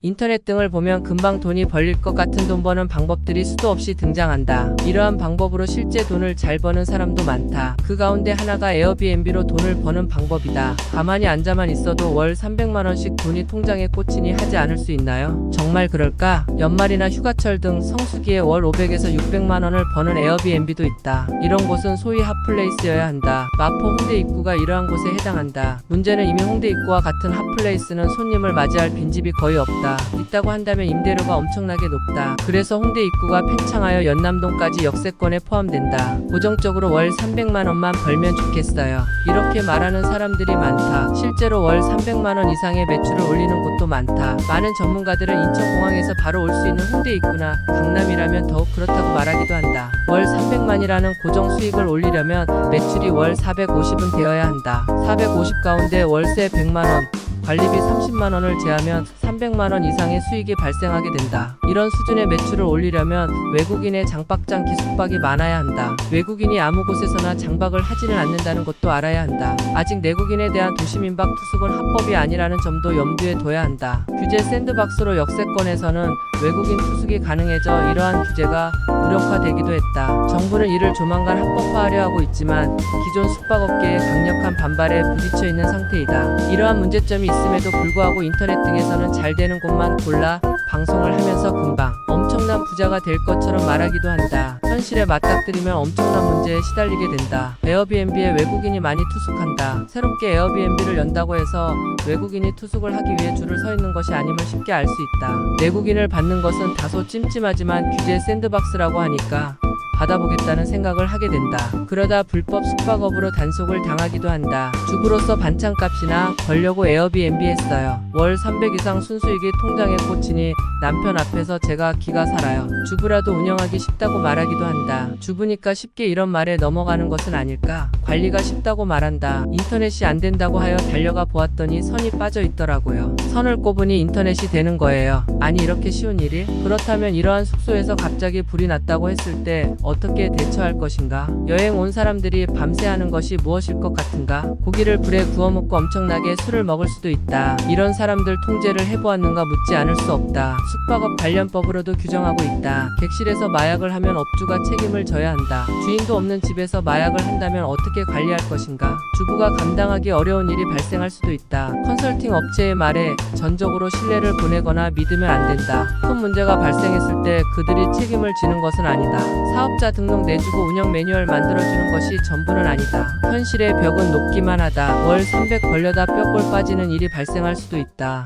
인터넷 등을 보면 금방 돈이 벌릴 것 같은 돈 버는 방법들이 수도 없이 등장한다. 이러한 방법으로 실제 돈을 잘 버는 사람도 많다. 그 가운데 하나가 에어비앤비로 돈을 버는 방법이다. 가만히 앉아만 있어도 월 300만원씩 돈이 통장에 꽂히니 하지 않을 수 있나요? 정말 그럴까? 연말이나 휴가철 등 성수기에 월 500에서 600만원을 버는 에어비앤비도 있다. 이런 곳은 소위 핫플레이스여야 한다. 마포 홍대 입구가 이러한 곳에 해당한다. 문제는 이미 홍대 입구와 같은 핫플레이스는 손님을 맞이할 빈집이 거의 없다. 있다고 한다면 임대료가 엄청나게 높다. 그래서 홍대 입구가 팽창하여 연남동까지 역세권에 포함된다. 고정적으로 월 300만원만 벌면 좋겠어요. 이렇게 말하는 사람들이 많다. 실제로 월 300만원 이상의 매출을 올리는 곳도 많다. 많은 전문가들은 인천공항에서 바로 올 수 있는 홍대 입구나 강남이라면 더욱 그렇다고 말하기도 한다. 월 300만이라는 고정 수익을 올리려면 매출이 월 450은 되어야 한다. 450 가운데 월세 100만원, 관리비 30만원을 제하면 300만원 이상의 수익이 발생하게 된다. 이런 수준의 매출을 올리려면 외국인의 장박장 기숙박이 많아야 한다. 외국인이 아무 곳에서나 장박을 하지는 않는다는 것도 알아야 한다. 아직 내국인에 대한 도시민박 투숙은 합법이 아니라는 점도 염두에 둬야 한다. 규제 샌드박스로 역세권에서는 외국인 투숙이 가능해져 이러한 규제가 무력화되기도 했다. 정부는 이를 조만간 합법화하려 하고 있지만 기존 숙박업계의 강력한 반발에 부딪혀 있는 상태이다. 이러한 문제점이 있음에도 불구하고 인터넷 등에서는 잘 되는 곳만 골라 방송을 하면서 금방 엄청난 부자가 될 것처럼 말하기도 한다. 현실에 맞닥뜨리면 엄청난 문제에 시달리게 된다. 에어비앤비에 외국인이 많이 투숙한다. 새롭게 에어비앤비를 연다고 해서 외국인이 투숙을 하기 위해 줄을 서 있는 것이 아님을 쉽게 알 수 있다. 내국인을 받는 것은 다소 찜찜하지만 규제 샌드박스라고 하니까 받아보겠다는 생각을 하게 된다. 그러다 불법 숙박업으로 단속을 당하기도 한다. 주부로서 반찬값이나 벌려고 에어비앤비 했어요. 월 300 이상 순수익이 통장에 꽂히니 남편 앞에서 제가 기가 살아요. 주부라도 운영하기 쉽다고 말하기도 한다. 주부니까 쉽게 이런 말에 넘어가는 것은 아닐까? 관리가 쉽다고 말한다. 인터넷이 안 된다고 하여 달려가 보았더니 선이 빠져 있더라고요. 선을 꼽으니 인터넷이 되는 거예요. 아니 이렇게 쉬운 일이? 그렇다면 이러한 숙소에서 갑자기 불이 났다고 했을 때 어떻게 대처할 것인가? 여행 온 사람들이 밤새 하는 것이 무엇일 것 같은가? 고기를 불에 구워 먹고 엄청나게 술을 먹을 수도 있다. 이런 사람들 통제를 해보았는가 묻지 않을 수 없다. 숙박업 관련법으로도 규정하고 있다. 객실에서 마약을 하면 업주가 책임을 져야 한다. 주인도 없는 집에서 마약을 한다면 어떻게 관리할 것인가? 주부가 감당하기 어려운 일이 발생할 수도 있다. 컨설팅 업체의 말에 전적으로 신뢰를 보내거나 믿으면 안 된다. 큰 문제가 발생했을 때 그들이 책임을 지는 것은 아니다. 사업자 등록 내주고 운영 매뉴얼 만들어주는 것이 전부는 아니다. 현실의 벽은 높기만 하다. 월 300 벌려다 뼈골 빠지는 일이 발생할 수도 있다.